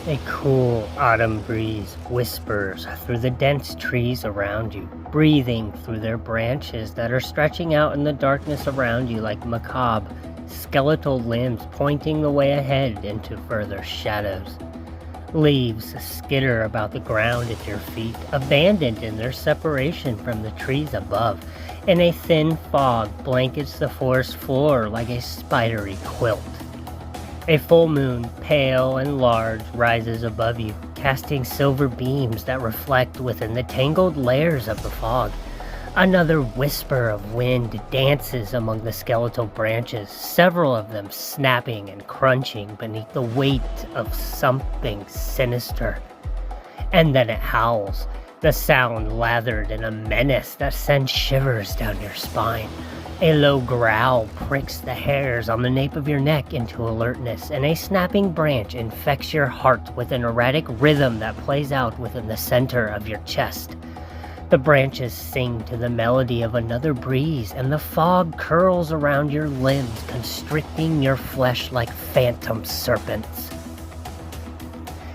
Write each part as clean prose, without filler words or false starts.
A cool autumn breeze whispers through the dense trees around you, breathing through their branches that are stretching out in the darkness around you like macabre, skeletal limbs pointing the way ahead into further shadows. Leaves skitter about the ground at your feet, abandoned in their separation from the trees above, and a thin fog blankets the forest floor like a spidery quilt. A full moon, pale and large, rises above you, casting silver beams that reflect within the tangled layers of the fog. Another whisper of wind dances among the skeletal branches, several of them snapping and crunching beneath the weight of something sinister. And then it howls, the sound lathered in a menace that sends shivers down your spine. A low growl pricks the hairs on the nape of your neck into alertness, and a snapping branch infects your heart with an erratic rhythm that plays out within the center of your chest. The branches sing to the melody of another breeze, and the fog curls around your limbs, constricting your flesh like phantom serpents.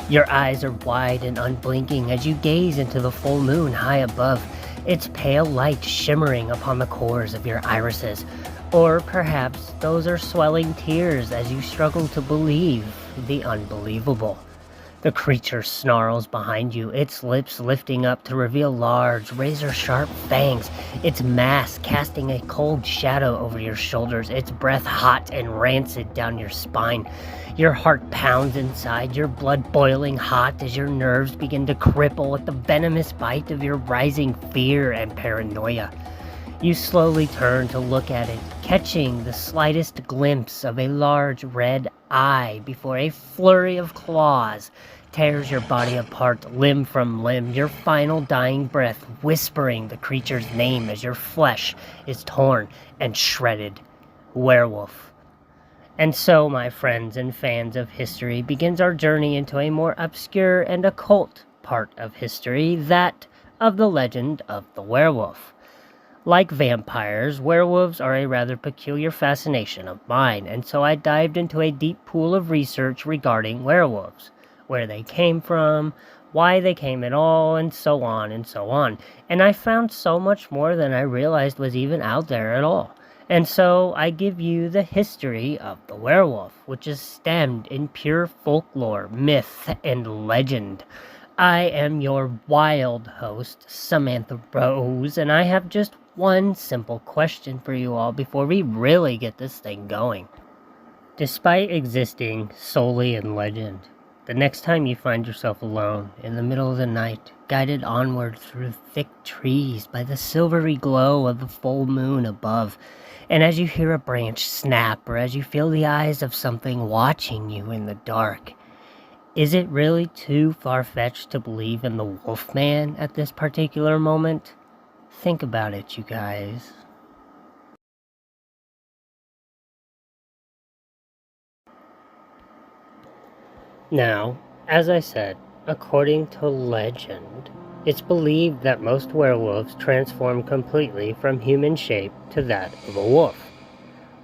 Your eyes are wide and unblinking as you gaze into the full moon high above, its pale light shimmering upon the cores of your irises. Or perhaps those are swelling tears as you struggle to believe the unbelievable. The creature snarls behind you, its lips lifting up to reveal large, razor-sharp fangs, its mask casting a cold shadow over your shoulders, its breath hot and rancid down your spine. Your heart pounds inside, your blood boiling hot as your nerves begin to cripple at the venomous bite of your rising fear and paranoia. You slowly turn to look at it, catching the slightest glimpse of a large red eye before a flurry of claws tears your body apart limb from limb, your final dying breath whispering the creature's name as your flesh is torn and shredded. Werewolf. And so, my friends and fans of history, begins our journey into a more obscure and occult part of history, that of the legend of the werewolf. Like vampires, werewolves are a rather peculiar fascination of mine, and so I dived into a deep pool of research regarding werewolves, where they came from, why they came at all, and so on and so on. And I found so much more than I realized was even out there at all. And so I give you the history of the werewolf, which is stemmed in pure folklore, myth, and legend. I am your wild host, Samantha Rose, and I have just one simple question for you all before we really get this thing going. Despite existing solely in legend, the next time you find yourself alone in the middle of the night, guided onward through thick trees by the silvery glow of the full moon above, and as you hear a branch snap or as you feel the eyes of something watching you in the dark, is it really too far-fetched to believe in the Wolfman at this particular moment? Think about it, you guys. Now, as I said, according to legend, it's believed that most werewolves transform completely from human shape to that of a wolf.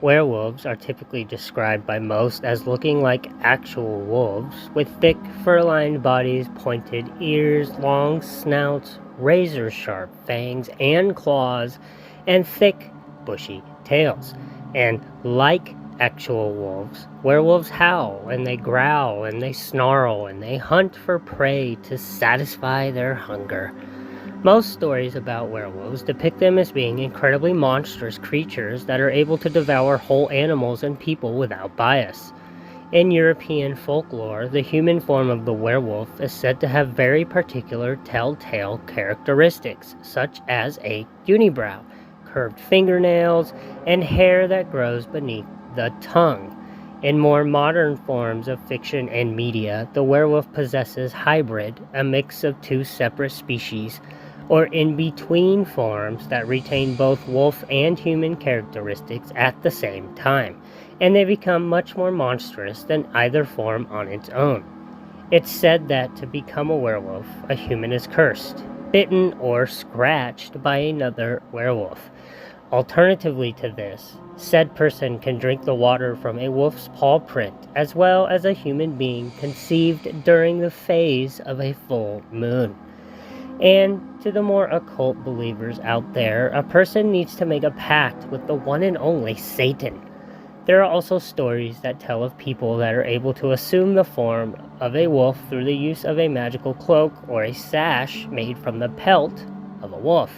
Werewolves are typically described by most as looking like actual wolves, with thick, fur-lined bodies, pointed ears, long snouts, razor-sharp fangs and claws, and thick, bushy tails. And like actual wolves, werewolves howl, and they growl, and they snarl, and they hunt for prey to satisfy their hunger. Most stories about werewolves depict them as being incredibly monstrous creatures that are able to devour whole animals and people without bias. In European folklore, the human form of the werewolf is said to have very particular telltale characteristics, such as a unibrow, curved fingernails, and hair that grows beneath the tongue. In more modern forms of fiction and media, the werewolf possesses hybrid, a mix of two separate species, or in-between forms that retain both wolf and human characteristics at the same time, and they become much more monstrous than either form on its own. It's said that to become a werewolf, a human is cursed, bitten, or scratched by another werewolf. Alternatively to this, said person can drink the water from a wolf's paw print, as well as a human being conceived during the phase of a full moon. And to the more occult believers out there, a person needs to make a pact with the one and only Satan. There are also stories that tell of people that are able to assume the form of a wolf through the use of a magical cloak or a sash made from the pelt of a wolf.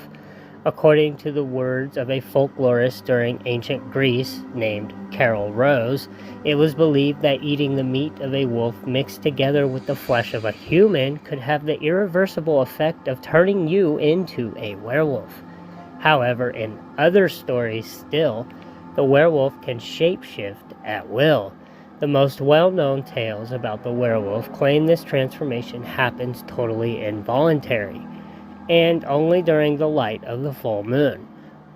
According to the words of a folklorist during ancient Greece named Carol Rose, it was believed that eating the meat of a wolf mixed together with the flesh of a human could have the irreversible effect of turning you into a werewolf. However, in other stories still, the werewolf can shapeshift at will. The most well-known tales about the werewolf claim this transformation happens totally involuntary, and only during the light of the full moon.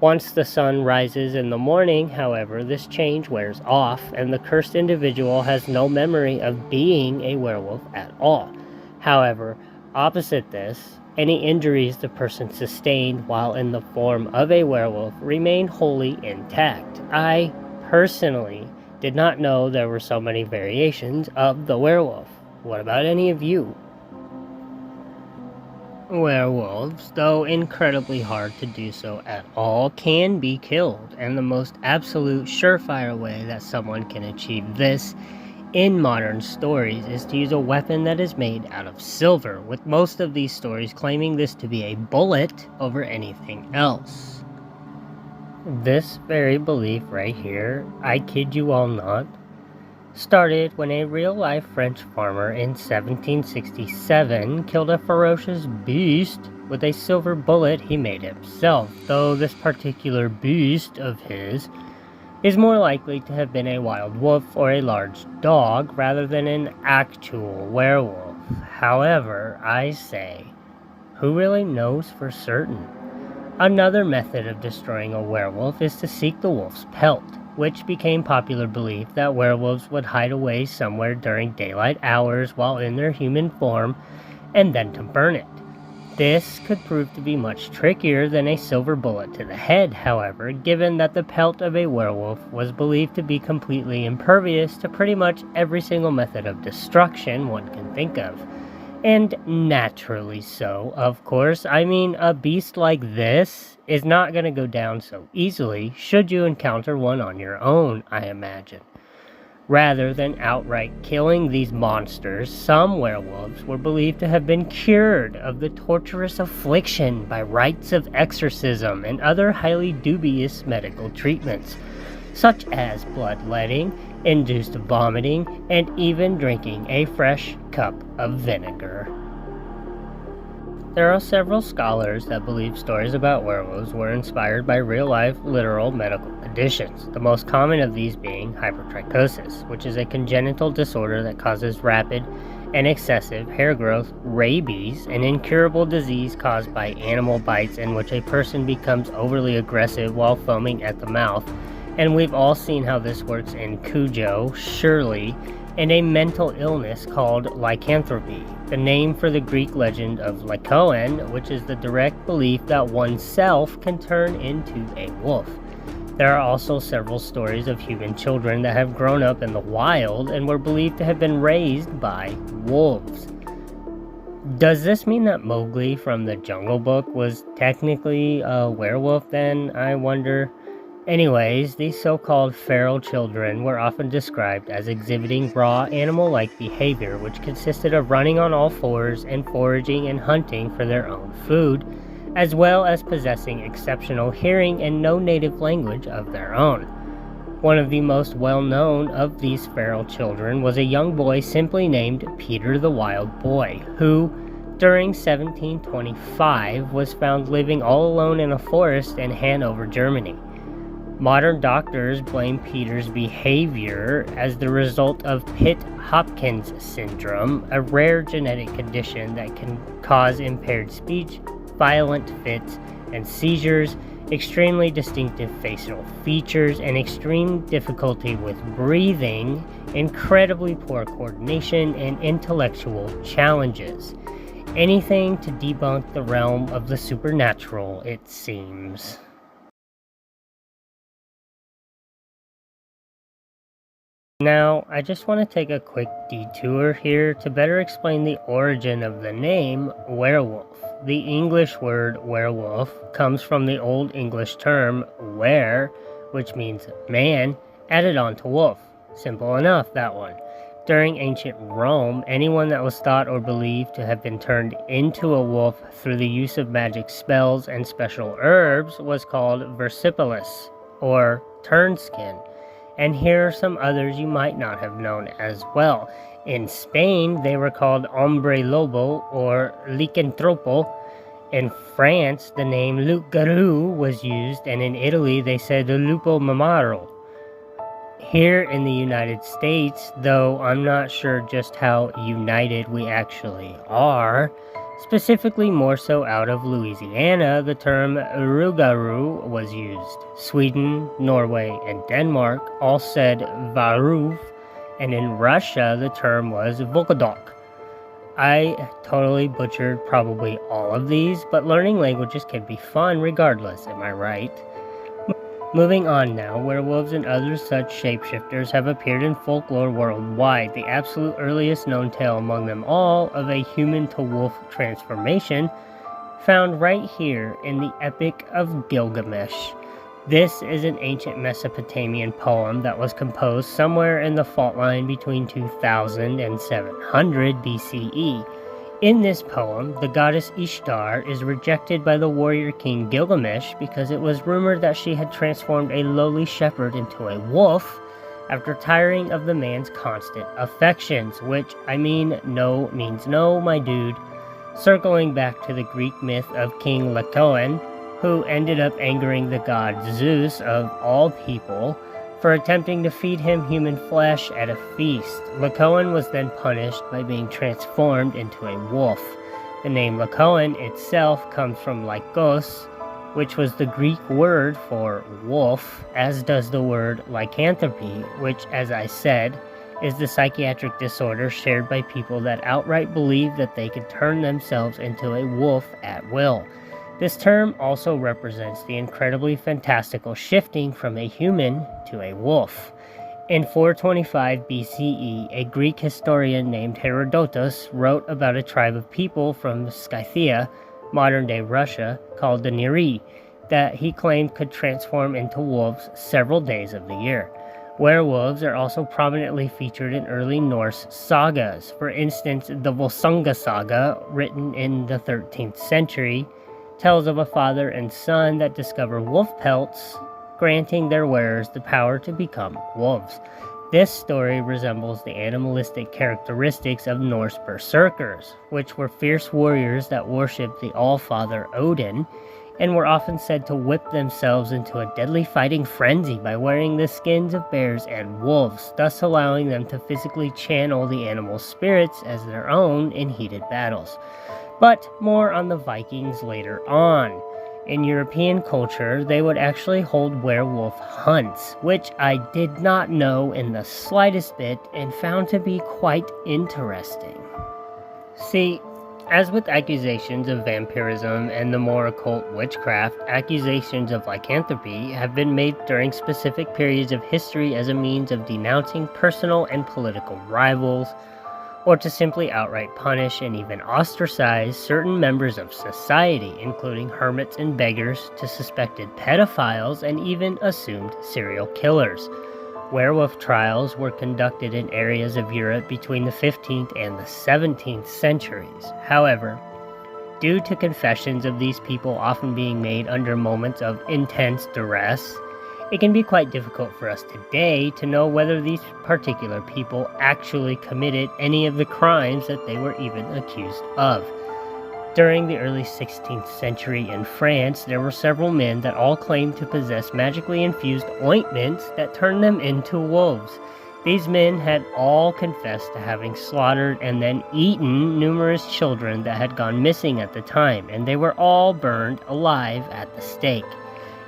Once the sun rises in the morning, however, this change wears off, and the cursed individual has no memory of being a werewolf at all. However, opposite this, any injuries the person sustained while in the form of a werewolf remain wholly intact. I personally did not know there were so many variations of the werewolf. What about any of you? Werewolves, though incredibly hard to do so at all, can be killed, and the most absolute surefire way that someone can achieve this in modern stories is to use a weapon that is made out of silver, with most of these stories claiming this to be a bullet over anything else. This very belief right here, I kid you all not, started when a real-life French farmer in 1767 killed a ferocious beast with a silver bullet he made himself, though this particular beast of his is more likely to have been a wild wolf or a large dog rather than an actual werewolf. However, I say, who really knows for certain? Another method of destroying a werewolf is to seek the wolf's pelt, which became popular belief that werewolves would hide away somewhere during daylight hours while in their human form, and then to burn it. This could prove to be much trickier than a silver bullet to the head, however, given that the pelt of a werewolf was believed to be completely impervious to pretty much every single method of destruction one can think of. And naturally so, of course. I mean, a beast like this is not going to go down so easily should you encounter one on your own, I imagine. Rather than outright killing these monsters, some werewolves were believed to have been cured of the torturous affliction by rites of exorcism and other highly dubious medical treatments, such as bloodletting, induced vomiting, and even drinking a fresh cup of vinegar. There are several scholars that believe stories about werewolves were inspired by real-life, literal medical conditions, the most common of these being hypertrichosis, which is a congenital disorder that causes rapid and excessive hair growth, rabies, an incurable disease caused by animal bites in which a person becomes overly aggressive while foaming at the mouth, and we've all seen how this works in Cujo, Shirley, and a mental illness called lycanthropy, the name for the Greek legend of Lycaon, which is the direct belief that oneself can turn into a wolf. There are also several stories of human children that have grown up in the wild and were believed to have been raised by wolves. Does this mean that Mowgli from the Jungle Book was technically a werewolf then, I wonder? Anyways, these so-called feral children were often described as exhibiting raw animal-like behavior, which consisted of running on all fours and foraging and hunting for their own food, as well as possessing exceptional hearing and no native language of their own. One of the most well-known of these feral children was a young boy simply named Peter the Wild Boy, who, during 1725, was found living all alone in a forest in Hanover, Germany. Modern doctors blame Peter's behavior as the result of Pitt-Hopkins syndrome, a rare genetic condition that can cause impaired speech, violent fits and seizures, extremely distinctive facial features, and extreme difficulty with breathing, incredibly poor coordination, and intellectual challenges. Anything to debunk the realm of the supernatural, it seems. Now, I just want to take a quick detour here to better explain the origin of the name werewolf. The English word werewolf comes from the Old English term were, which means man, added on to wolf. Simple enough, that one. During ancient Rome, anyone that was thought or believed to have been turned into a wolf through the use of magic spells and special herbs was called versipellis, or turnskin. And here are some others you might not have known as well. In Spain, they were called hombre lobo or lycantropo. In France, the name loup-garou was used, and in Italy, they said lupo mamaro. Here in the United States, though I'm not sure just how united we actually are, specifically more so out of Louisiana, the term rougarou was used. Sweden, Norway, and Denmark all said varulv, and in Russia the term was volkodok. I totally butchered probably all of these, but learning languages can be fun regardless, am I right? Moving on now, werewolves and other such shapeshifters have appeared in folklore worldwide. The absolute earliest known tale among them all of a human-to-wolf transformation found right here in the Epic of Gilgamesh. This is an ancient Mesopotamian poem that was composed somewhere in the fault line between 2000 and 700 BCE. In this poem, the goddess Ishtar is rejected by the warrior king Gilgamesh because it was rumored that she had transformed a lowly shepherd into a wolf after tiring of the man's constant affections, which, no means no, my dude. Circling back to the Greek myth of King Lycaon, who ended up angering the god Zeus of all people for attempting to feed him human flesh at a feast. Lycaon was then punished by being transformed into a wolf. The name Lycaon itself comes from Lycos, which was the Greek word for wolf, as does the word lycanthropy, which, as I said, is the psychiatric disorder shared by people that outright believe that they could turn themselves into a wolf at will. This term also represents the incredibly fantastical shifting from a human to a wolf. In 425 BCE, a Greek historian named Herodotus wrote about a tribe of people from Scythia, modern-day Russia, called the Neri, that he claimed could transform into wolves several days of the year. Werewolves are also prominently featured in early Norse sagas. For instance, the Volsunga saga, written in the 13th century, tells of a father and son that discover wolf pelts, granting their wearers the power to become wolves. This story resembles the animalistic characteristics of Norse berserkers, which were fierce warriors that worshipped the All-Father Odin, and were often said to whip themselves into a deadly fighting frenzy by wearing the skins of bears and wolves, thus allowing them to physically channel the animal spirits as their own in heated battles. But more on the Vikings later on. In European culture, they would actually hold werewolf hunts, which I did not know in the slightest bit and found to be quite interesting. See, as with accusations of vampirism and the more occult witchcraft, accusations of lycanthropy have been made during specific periods of history as a means of denouncing personal and political rivals, or to simply outright punish and even ostracize certain members of society, including hermits and beggars, to suspected pedophiles and even assumed serial killers. Werewolf trials were conducted in areas of Europe between the 15th and the 17th centuries. However, due to confessions of these people often being made under moments of intense duress, it can be quite difficult for us today to know whether these particular people actually committed any of the crimes that they were even accused of. During the early 16th century in France, there were several men that all claimed to possess magically infused ointments that turned them into wolves. These men had all confessed to having slaughtered and then eaten numerous children that had gone missing at the time, and they were all burned alive at the stake.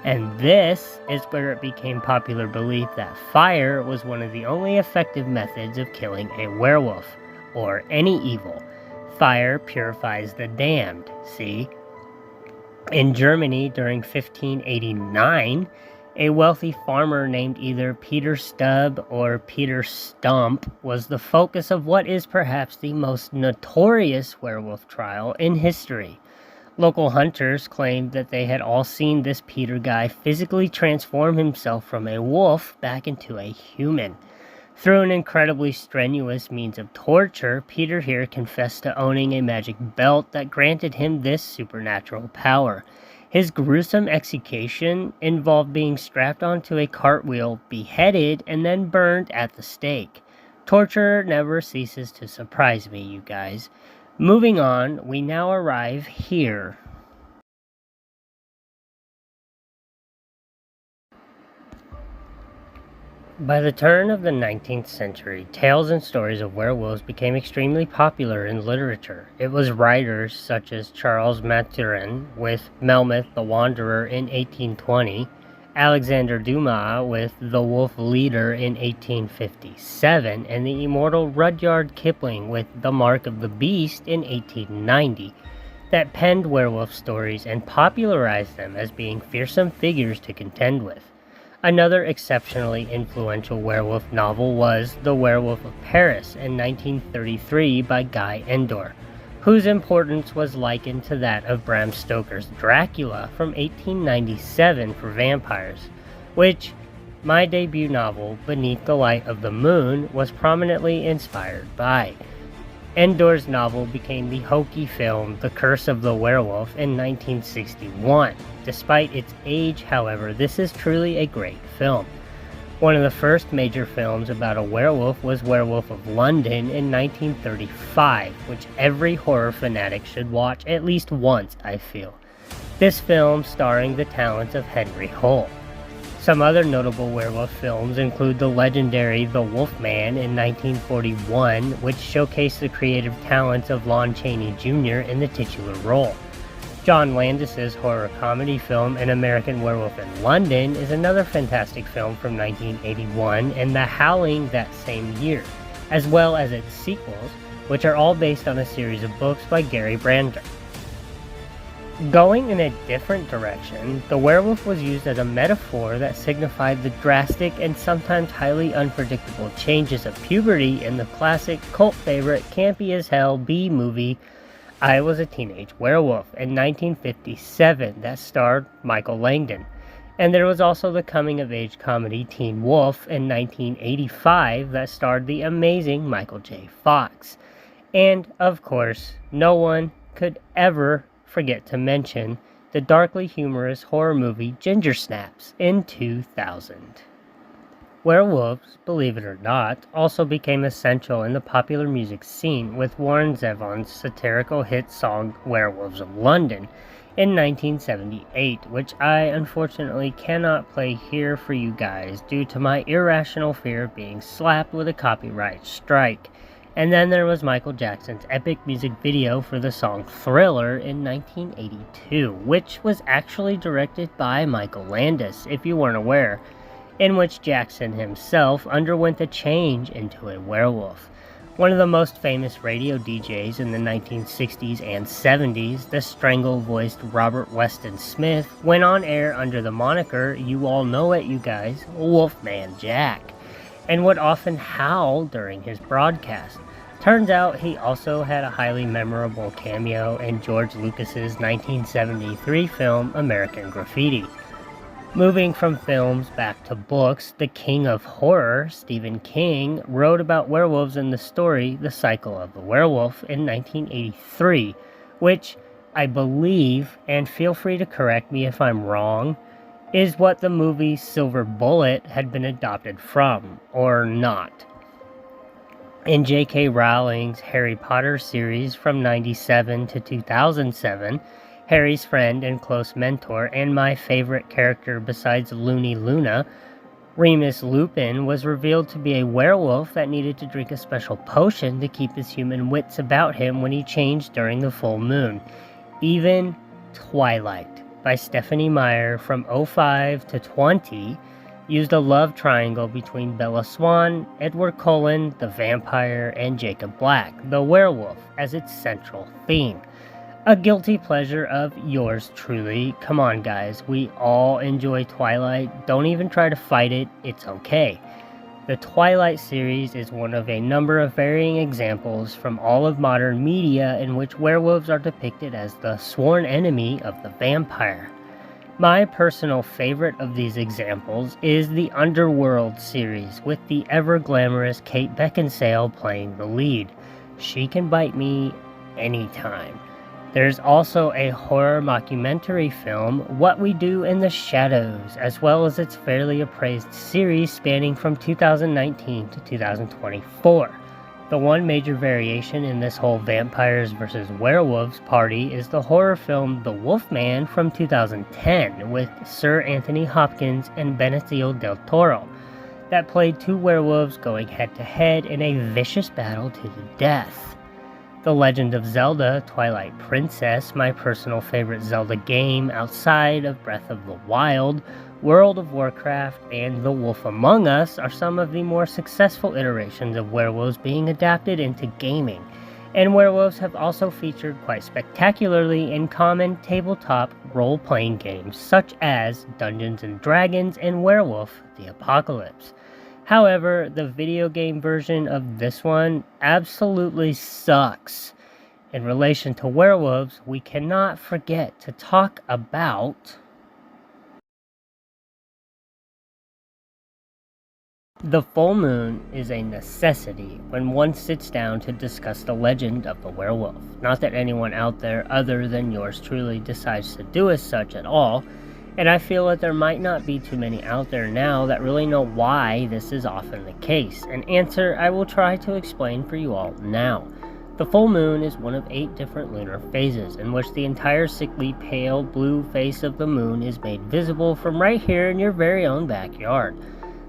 And this is where it became popular belief that fire was one of the only effective methods of killing a werewolf, or any evil. Fire purifies the damned, see? In Germany during 1589, A wealthy farmer named either Peter Stubb or Peter Stump was the focus of what is perhaps the most notorious werewolf trial in history. Local hunters claimed that they had all seen this Peter guy physically transform himself from a wolf back into a human. Through an incredibly strenuous means of torture, Peter here confessed to owning a magic belt that granted him this supernatural power. His gruesome execution involved being strapped onto a cartwheel, beheaded, and then burned at the stake. Torture never ceases to surprise me, you guys. Moving on, we now arrive here. By the turn of the 19th century, tales and stories of werewolves became extremely popular in literature. It was writers such as Charles Maturin with Melmoth the Wanderer in 1820, Alexander Dumas with The Wolf Leader in 1857, and the immortal Rudyard Kipling with The Mark of the Beast in 1890 that penned werewolf stories and popularized them as being fearsome figures to contend with. Another exceptionally influential werewolf novel was The Werewolf of Paris in 1933 by Guy Endore, whose importance was likened to that of Bram Stoker's Dracula from 1897 for vampires, which my debut novel, Beneath the Light of the Moon, was prominently inspired by. Endore's novel became the hokey film The Curse of the Werewolf in 1961. Despite its age, however, this is truly a great film. One of the first major films about a werewolf was Werewolf of London in 1935, which every horror fanatic should watch at least once, I feel. This film starring the talents of Henry Hull. Some other notable werewolf films include the legendary The Wolfman in 1941, which showcased the creative talents of Lon Chaney Jr. in the titular role. John Landis's horror comedy film An American Werewolf in London is another fantastic film from 1981, and The Howling that same year, as well as its sequels, which are all based on a series of books by Gary Brander. Going in a different direction, the werewolf was used as a metaphor that signified the drastic and sometimes highly unpredictable changes of puberty in the classic cult favorite campy as hell B movie I Was a Teenage Werewolf in 1957 that starred Michael Langdon. And there was also the coming-of-age comedy Teen Wolf in 1985 that starred the amazing Michael J. Fox. And, of course, no one could ever forget to mention the darkly humorous horror movie Ginger Snaps in 2000. Werewolves, believe it or not, also became essential in the popular music scene with Warren Zevon's satirical hit song Werewolves of London in 1978, which I unfortunately cannot play here for you guys due to my irrational fear of being slapped with a copyright strike. And then there was Michael Jackson's epic music video for the song Thriller in 1982, which was actually directed by Michael Landis, if you weren't aware, in which Jackson himself underwent a change into a werewolf. One of the most famous radio DJs in the 1960s and 70s, the strangle-voiced Robert Weston Smith, went on air under the moniker, you all know it you guys, Wolfman Jack, and would often howl during his broadcast. Turns out he also had a highly memorable cameo in George Lucas's 1973 film American Graffiti. Moving from films back to books, the king of horror, Stephen King, wrote about werewolves in the story The Cycle of the Werewolf in 1983, which I believe, and feel free to correct me if I'm wrong, is what the movie Silver Bullet had been adopted from, or not. In J.K. Rowling's Harry Potter series from 1997 to 2007, Harry's friend and close mentor and my favorite character besides Looney Luna, Remus Lupin, was revealed to be a werewolf that needed to drink a special potion to keep his human wits about him when he changed during the full moon. Even Twilight by Stephanie Meyer from 05 to 20 used a love triangle between Bella Swan, Edward Cullen, the vampire, and Jacob Black, the werewolf, as its central theme. A guilty pleasure of yours truly. Come on, guys. We all enjoy Twilight. Don't even try to fight it. It's okay. The Twilight series is one of a number of varying examples from all of modern media in which werewolves are depicted as the sworn enemy of the vampire. My personal favorite of these examples is the Underworld series, with the ever-glamorous Kate Beckinsale playing the lead. She can bite me anytime. There's also a horror mockumentary film, What We Do in the Shadows, as well as its fairly appraised series spanning from 2019 to 2024. The one major variation in this whole vampires versus werewolves party is the horror film The Wolfman from 2010 with Sir Anthony Hopkins and Benicio del Toro, that played two werewolves going head to head in a vicious battle to the death. The Legend of Zelda Twilight Princess, my personal favorite Zelda game outside of Breath of the Wild, World of Warcraft, and The Wolf Among Us are some of the more successful iterations of werewolves being adapted into gaming, and werewolves have also featured quite spectacularly in common tabletop role-playing games such as Dungeons & Dragons and Werewolf: The Apocalypse. However, the video game version of this one absolutely sucks. In relation to werewolves, we cannot forget to talk about the full moon is a necessity when one sits down to discuss the legend of the werewolf. Not that anyone out there other than yours truly decides to do as such at all, and I feel that there might not be too many out there now that really know why this is often the case. An answer I will try to explain for you all now. The full moon is one of 8 different lunar phases, in which the entire sickly pale blue face of the moon is made visible from right here in your very own backyard.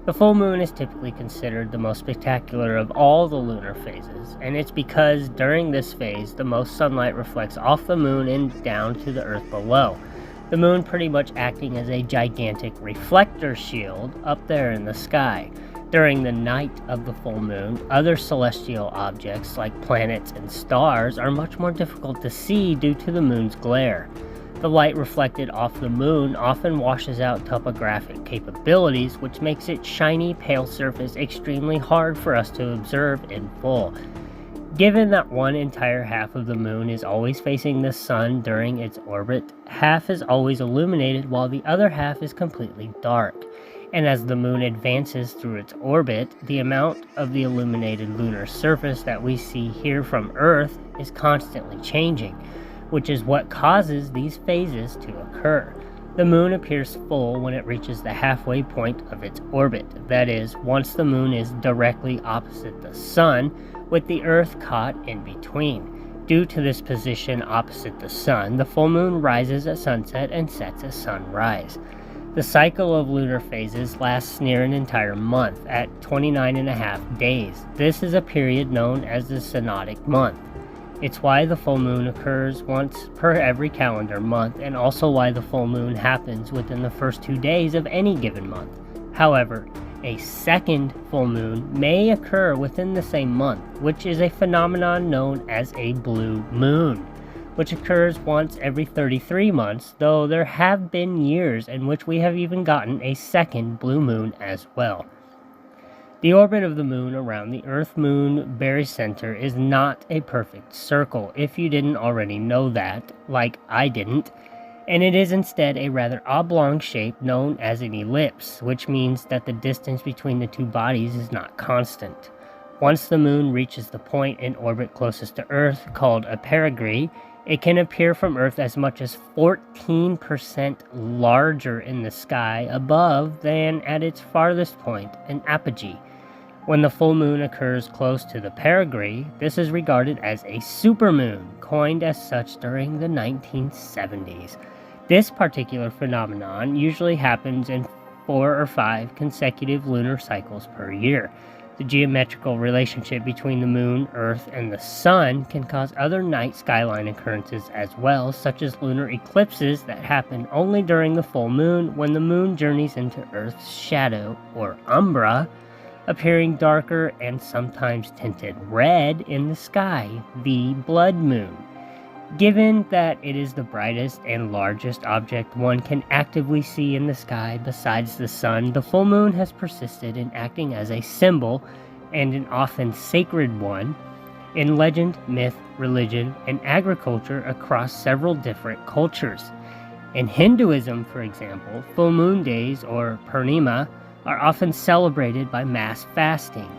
The full moon is typically considered the most spectacular of all the lunar phases, and it's because during this phase the most sunlight reflects off the moon and down to the earth below. The moon pretty much acting as a gigantic reflector shield up there in the sky. During the night of the full moon, other celestial objects like planets and stars are much more difficult to see due to the moon's glare. The light reflected off the moon often washes out topographic capabilities, which makes its shiny, pale surface extremely hard for us to observe in full. Given that one entire half of the moon is always facing the sun during its orbit, half is always illuminated while the other half is completely dark. And as the moon advances through its orbit, the amount of the illuminated lunar surface that we see here from Earth is constantly changing, which is what causes these phases to occur. The moon appears full when it reaches the halfway point of its orbit, that is, once the moon is directly opposite the sun, with the Earth caught in between. Due to this position opposite the sun, the full moon rises at sunset and sets at sunrise. The cycle of lunar phases lasts near an entire month at 29.5 days. This is a period known as the synodic month. It's why the full moon occurs once per every calendar month, and also why the full moon happens within the first 2 days of any given month. However, a second full moon may occur within the same month, which is a phenomenon known as a blue moon, which occurs once every 33 months, though there have been years in which we have even gotten a second blue moon as well. The orbit of the moon around the Earth-Moon barycenter is not a perfect circle, if you didn't already know that, like I didn't, and it is instead a rather oblong shape known as an ellipse, which means that the distance between the two bodies is not constant. Once the moon reaches the point in orbit closest to Earth, called a perigee, it can appear from Earth as much as 14% larger in the sky above than at its farthest point, an apogee. When the full moon occurs close to the perigee, this is regarded as a supermoon, coined as such during the 1970s. This particular phenomenon usually happens in 4 or 5 consecutive lunar cycles per year. The geometrical relationship between the moon, Earth, and the sun can cause other night skyline occurrences as well, such as lunar eclipses that happen only during the full moon when the moon journeys into Earth's shadow, or umbra, appearing darker and sometimes tinted red in the sky, the blood moon. Given that it is the brightest and largest object one can actively see in the sky besides the sun, the full moon has persisted in acting as a symbol, and an often sacred one, in legend, myth, religion, and agriculture across several different cultures. In Hinduism, for example, full moon days, or Purnima, are often celebrated by mass fasting.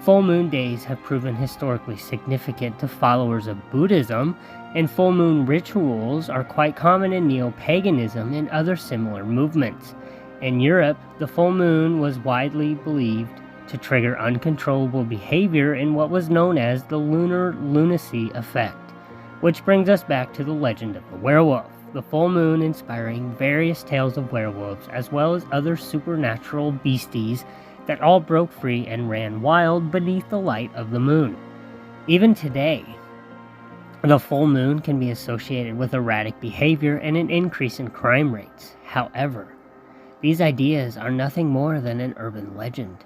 Full moon days have proven historically significant to followers of Buddhism, and full moon rituals are quite common in neo-paganism and other similar movements. In Europe, the full moon was widely believed to trigger uncontrollable behavior in what was known as the lunar lunacy effect, which brings us back to the legend of the werewolf, the full moon inspiring various tales of werewolves as well as other supernatural beasties that all broke free and ran wild beneath the light of the moon. Even today, the full moon can be associated with erratic behavior and an increase in crime rates. However, these ideas are nothing more than an urban legend.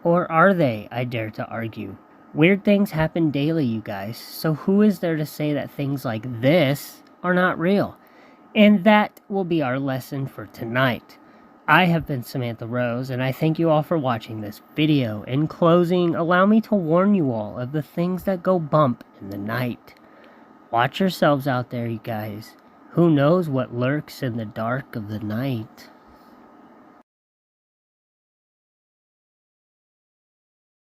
Or are they, I dare to argue? Weird things happen daily, you guys, so who is there to say that things like this are not real? And that will be our lesson for tonight. I have been Samantha Rose, and I thank you all for watching this video. In closing, allow me to warn you all of the things that go bump in the night. Watch yourselves out there, you guys. Who knows what lurks in the dark of the night?